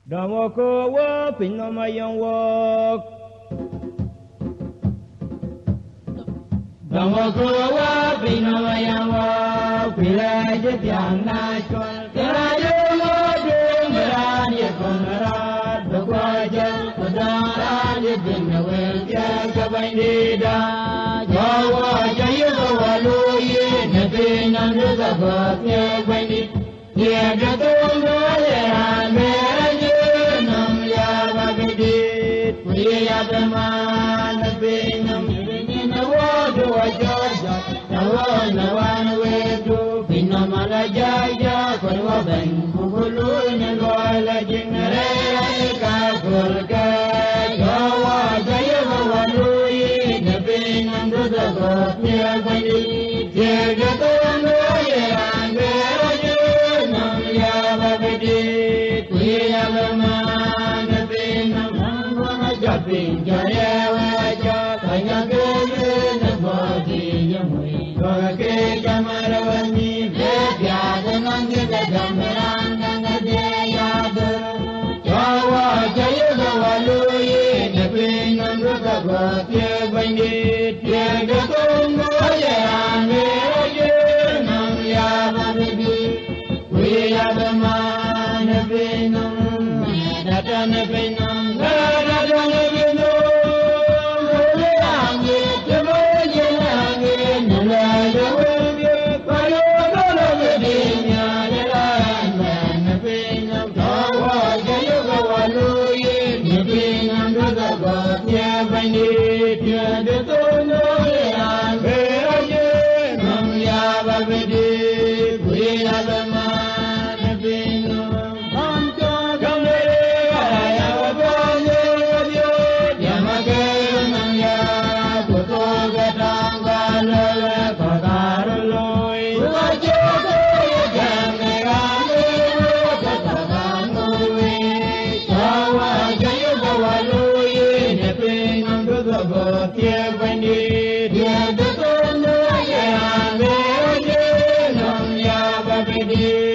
Damoko wa pinamayang wak. Damoko wa pinamayang wak. Pilajit yang nasyol. Keraja mo dumberan ya komerat. Bekwajal kudaran ya dinawel. Jaga bandida. Jawa jaya kawaluye. Nabi nandu zabat ya bandid. Ya datung doleran berajit. Ya teman binam ini nawadu wajaja nawan wedu binam ala jaya korwa ben bulu nalwala jinre ka golga jawa jaya waluyi nabinam dudago ya bani jega tondo ya angeraje nam ya babedi ya teman binam Japin jaya wajah kaya gaya nabadi yamui Kake jamarawani Betiada nanggita jamaran Nangadeyada Jawa jaya gawaluyi Napin nangruka gotya bandit Tiada tunggu jayan Viraje nam ya babidi Kuya bama napinam Data napinam Yeah.